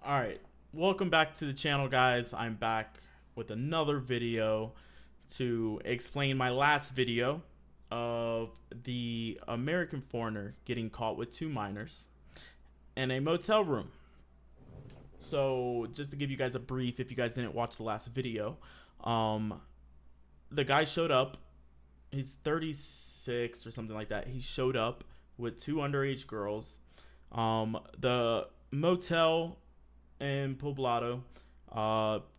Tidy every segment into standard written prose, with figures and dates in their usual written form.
All right, welcome back to the channel, guys. I'm back with another video to explain my last video of the American foreigner getting caught with two minors in a motel room. So just to give you guys a brief, if you guys didn't watch the last video, the guy showed up. He's 36 or something like that. He showed up with two underage girls. The motel in Poblado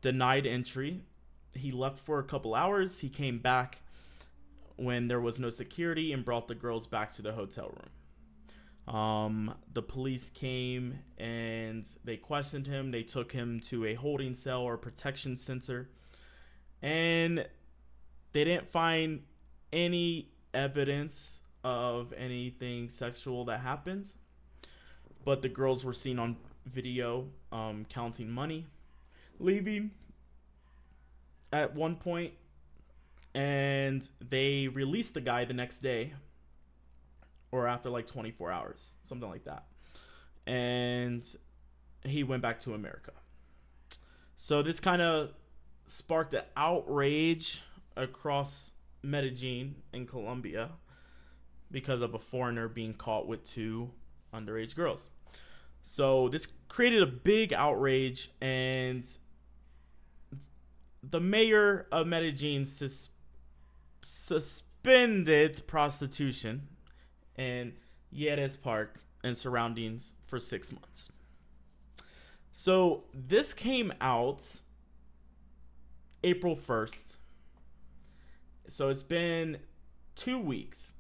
denied entry. He left for a couple hours. He came back when there was no security and brought the girls back to the hotel room. The police came and they questioned him. They took him to a holding cell or protection center, and they didn't find any evidence of anything sexual that happened. But the girls were seen on video counting money, leaving at one point, and they released the guy the next day or after like 24 hours, something like that. And he went back to America. So this kind of sparked an outrage across Medellín in Colombia because of a foreigner being caught with two underage girls. So this created a big outrage, and the mayor of Medellín suspended prostitution in Lleras Park and surroundings for 6 months. So this came out April 1st. So it's been 2 weeks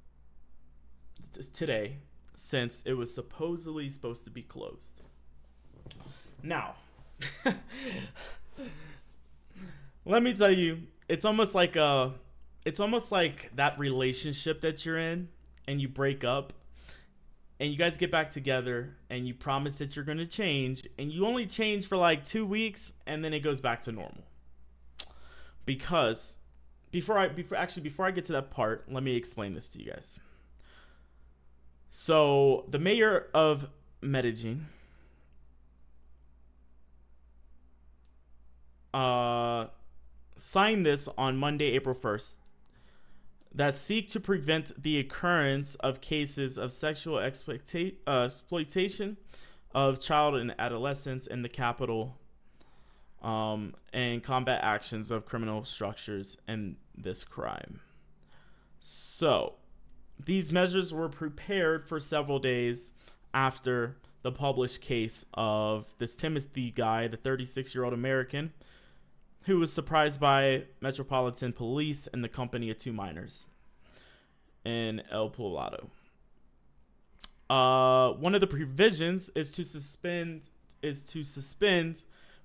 today since it was supposedly supposed to be closed. Now, let me tell you, it's almost like that relationship that you're in and you break up and you guys get back together and you promise that you're going to change, and you only change for like 2 weeks and then it goes back to normal. Because before I get to that part, let me explain this to you guys. So the mayor of Medellín signed this on Monday, April 1st, that seek to prevent the occurrence of cases of sexual exploitation of child and adolescents in the capital, and combat actions of criminal structures in this crime. So these measures were prepared for several days after the published case of this Timothy guy, the 36-year-old American, who was surprised by Metropolitan Police in the company of two minors in El Poblado. One of the provisions is to suspend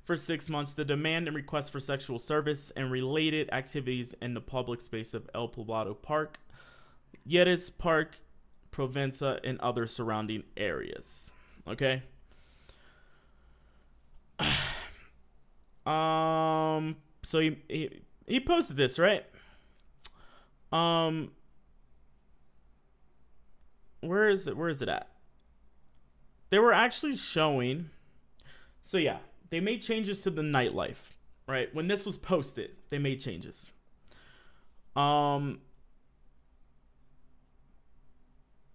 for 6 months the demand and request for sexual service and related activities in the public space of El Poblado Park, Lleras Park, Provenza, and other surrounding areas. Okay. So he posted this, right? Where is it at? They were actually showing. So yeah, they made changes to the nightlife, right? When this was posted, they made changes.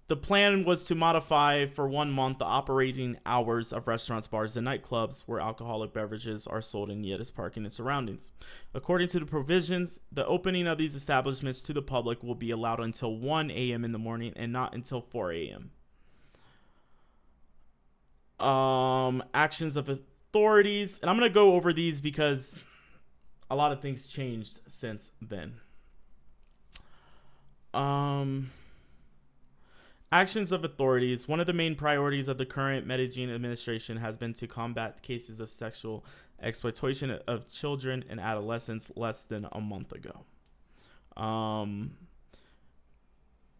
The plan was to modify for 1 month the operating hours of restaurants, bars, and nightclubs where alcoholic beverages are sold in Lleras Park and its surroundings. According to the provisions, the opening of these establishments to the public will be allowed until 1 a.m. in the morning and not until 4 a.m. Actions of authorities, and I'm going to go over these because a lot of things changed since then. Actions of authorities. One of the main priorities of the current Medellín administration has been to combat cases of sexual exploitation of children and adolescents less than a month ago.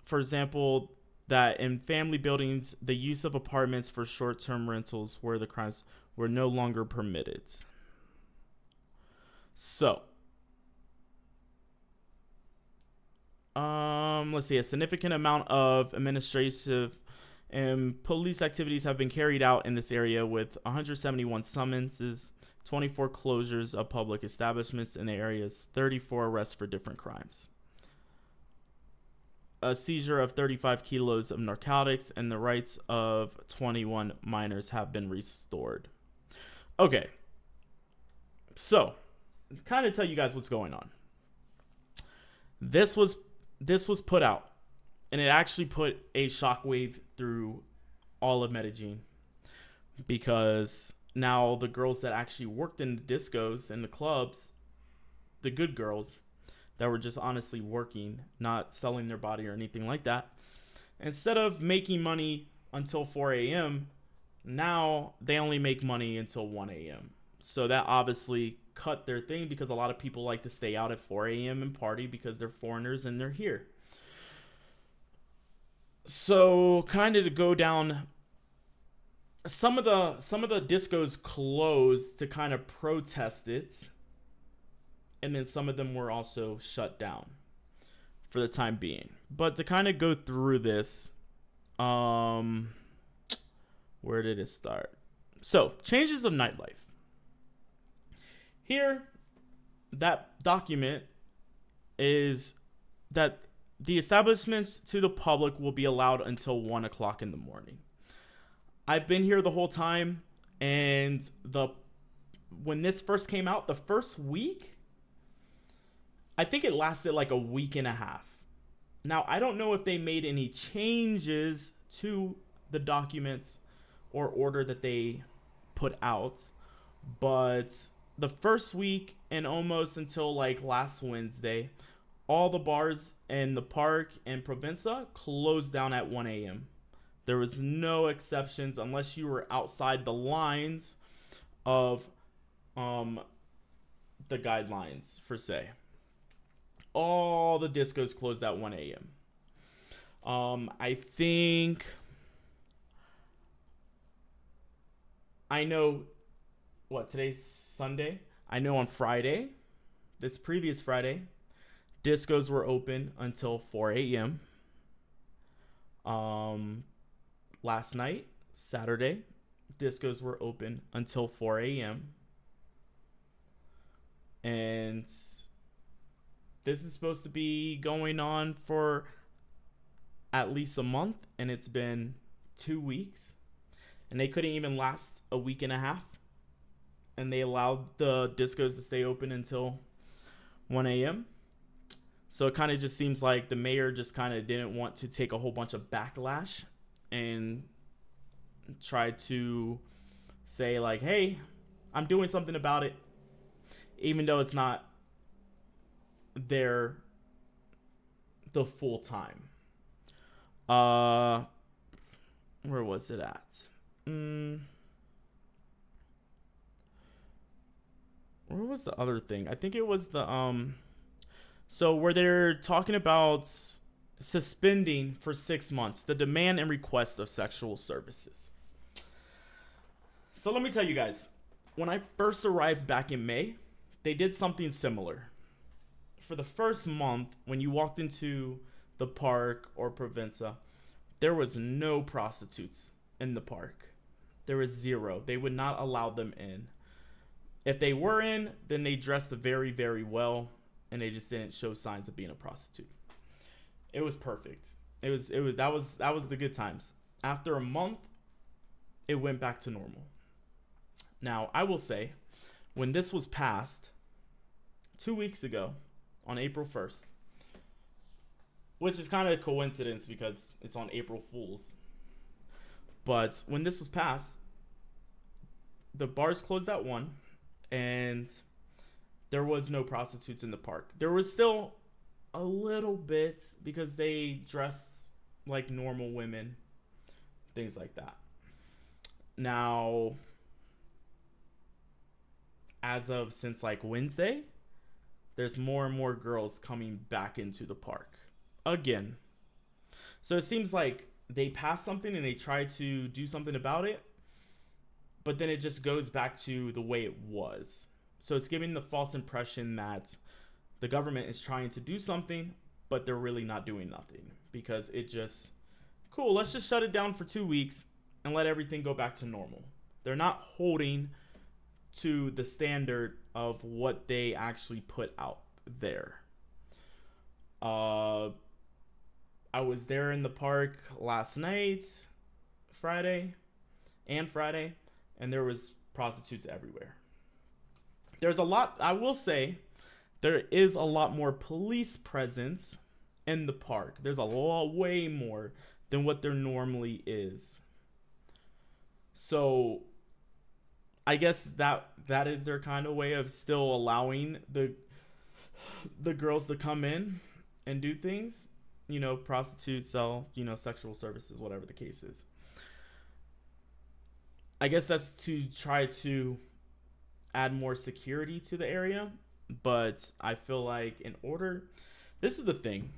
For example, that in family buildings, the use of apartments for short-term rentals where the crimes were no longer permitted. So, let's see, a significant amount of administrative And police activities have been carried out in this area with 171 summonses, 24 closures of public establishments in the areas, 34 arrests for different crimes. A seizure of 35 kilos of narcotics, and the rights of 21 minors have been restored. Okay, so kind of tell you guys what's going on. This was put out, and it actually put a shockwave through all of Medellín, because now the girls that actually worked in the discos and the clubs, the good girls that were just honestly working, not selling their body or anything like that, instead of making money until 4 a.m., now they only make money until 1 a.m. So that obviously cut their thing, because a lot of people like to stay out at 4 a.m. and party because they're foreigners and they're here. So kind of to go down, some of the discos closed to kind of protest it, and then some of them were also shut down for the time being. But to kind of go through this, where did it start? So, changes of nightlife. Here, that document is that the establishments to the public will be allowed until 1 o'clock in the morning. I've been here the whole time, and when this first came out, the first week, I think it lasted like a week and a half. Now, I don't know if they made any changes to the documents or order that they put out, but the first week and almost until like last Wednesday, all the bars in the park and Provenza closed down at 1 a.m. There was no exceptions unless you were outside the lines of the guidelines, per se. All the discos closed at 1 a.m. I think I know today's Sunday. I know on Friday, this previous Friday, discos were open until 4 a.m. Last night, Saturday, discos were open until 4 a.m. And this is supposed to be going on for at least a month, and it's been 2 weeks. And they couldn't even last a week and a half. And they allowed the discos to stay open until 1 a.m. So it kind of just seems like the mayor just kind of didn't want to take a whole bunch of backlash and try to say like, hey, I'm doing something about it, even though it's not the full time. Where was it at? Where was the other thing? I think it was the so where they're talking about suspending for 6 months the demand and request of sexual services. So let me tell you guys, when I first arrived back in May, they did something similar. For the first month, when you walked into the park or Provenza, there was no prostitutes in the park. There was zero. They would not allow them in. If they were in, then they dressed very, very well, and they just didn't show signs of being a prostitute. It was perfect. That was the good times. After a month, it went back to normal. Now, I will say, when this was passed 2 weeks ago on April 1st, which is kind of a coincidence because it's on April Fool's, but when this was passed, the bars closed at 1, and there was no prostitutes in the park. There was still a little bit because they dressed like normal women, things like that. Now, as of since like Wednesday, there's more and more girls coming back into the park again. So it seems like they pass something and they try to do something about it, but then it just goes back to the way it was. So it's giving the false impression that the government is trying to do something, but they're really not doing nothing, because it just cool, let's just shut it down for 2 weeks and let everything go back to normal. They're not holding to the standard of what they actually put out there. I was there in the park last night, Friday, and there was prostitutes everywhere. There's a lot, I will say, there is a lot more police presence in the park. There's a lot, way more than what there normally is. So I guess that is their kind of way of still allowing the girls to come in and do things, you know, prostitute, sell, you know, sexual services, whatever the case is. I guess that's to try to add more security to the area, but I feel like this is the thing,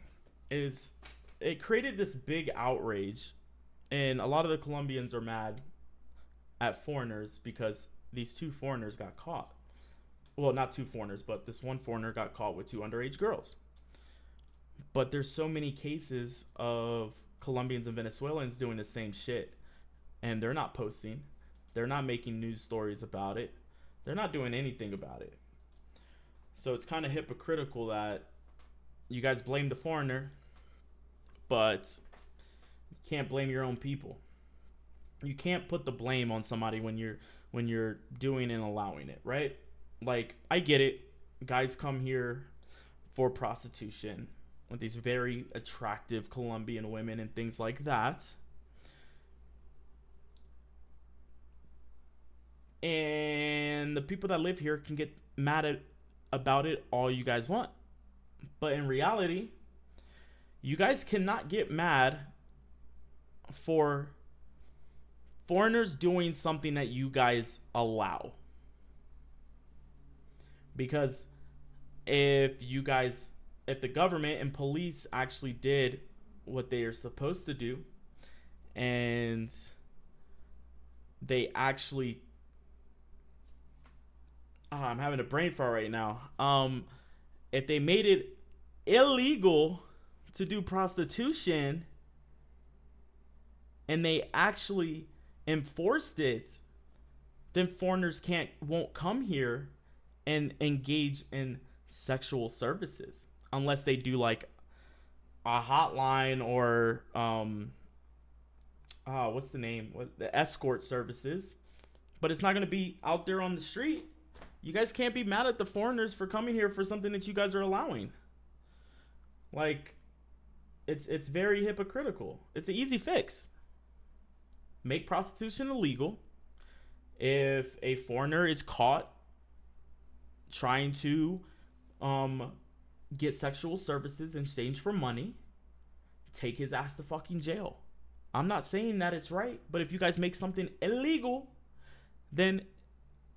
is it created this big outrage, and a lot of the Colombians are mad at foreigners because these 2 foreigners got caught. Well, not 2 foreigners, but this one foreigner got caught with 2 underage girls. But there's so many cases of Colombians and Venezuelans doing the same shit, and they're not posting. They're not making news stories about it. They're not doing anything about it. So it's kind of hypocritical that you guys blame the foreigner, but you can't blame your own people. You can't put the blame on somebody when you're doing and allowing it, right? Like, I get it. Guys come here for prostitution with these very attractive Colombian women and things like that. And the people that live here can get mad about it all you guys want. But in reality, you guys cannot get mad for foreigners doing something that you guys allow. Because if the government and police actually did what they are supposed to do, and they actually, I'm having a brain fart right now. If they made it illegal to do prostitution and they actually enforced it, then foreigners won't come here and engage in sexual services unless they do like a hotline or what's the name? The escort services. But it's not going to be out there on the street. You guys can't be mad at the foreigners for coming here for something that you guys are allowing. Like, it's very hypocritical. It's an easy fix. Make prostitution illegal. If a foreigner is caught trying to get sexual services in exchange for money, take his ass to fucking jail. I'm not saying that it's right, but if you guys make something illegal, then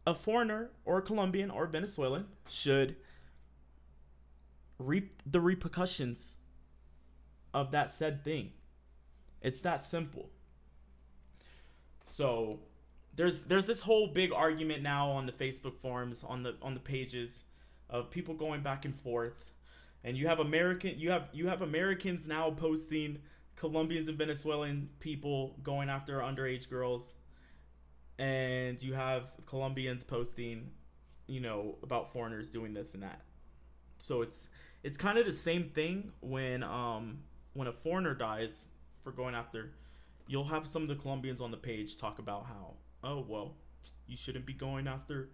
a foreigner or a Colombian or a Venezuelan should reap the repercussions of that said thing. It's that simple. So there's this whole big argument now on the Facebook forums, on the pages, of people going back and forth, and you have Americans now posting Colombians and Venezuelan people going after underage girls, and you have Colombians posting, about foreigners doing this and that. So it's kind of the same thing when a foreigner dies for going after. You'll have some of the Colombians on the page talk about how, oh, well, you shouldn't be going after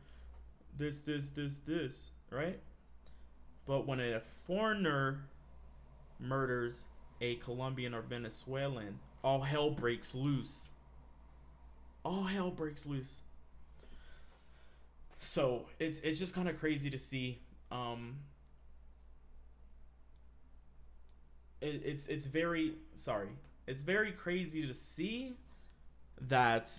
this, right? But when a foreigner murders a Colombian or Venezuelan, all hell breaks loose. All hell breaks loose. So it's just kind of crazy to see. It's very crazy to see that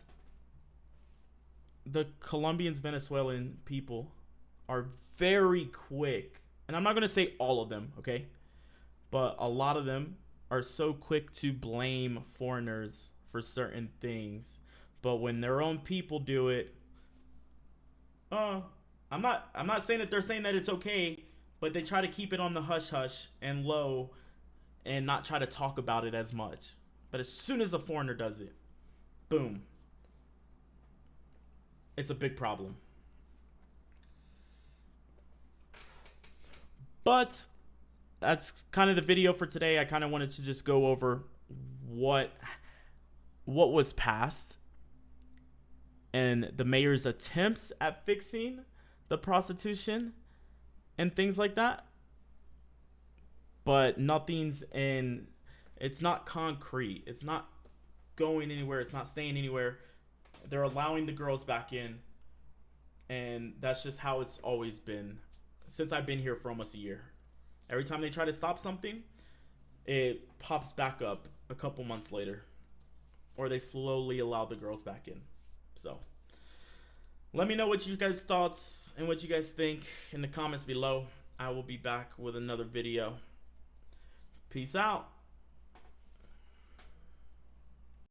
the Colombians, Venezuelan people are very quick, and I'm not going to say all of them, okay? But a lot of them are so quick to blame foreigners for certain things. But when their own people do it, I'm not saying that they're saying that it's okay, but they try to keep it on the hush hush and low and not try to talk about it as much. But as soon as a foreigner does it, boom, it's a big problem. But that's kind of the video for today. I kind of wanted to just go over what was passed and the mayor's attempts at fixing the prostitution and things like that. But nothing's in, it's not concrete. It's not going anywhere. It's not staying anywhere. They're allowing the girls back in. And that's just how it's always been since I've been here for almost a year. Every time they try to stop something, it pops back up a couple months later. Or they slowly allow the girls back in. So, let me know what you guys' thoughts and what you guys think in the comments below. I will be back with another video. Peace out.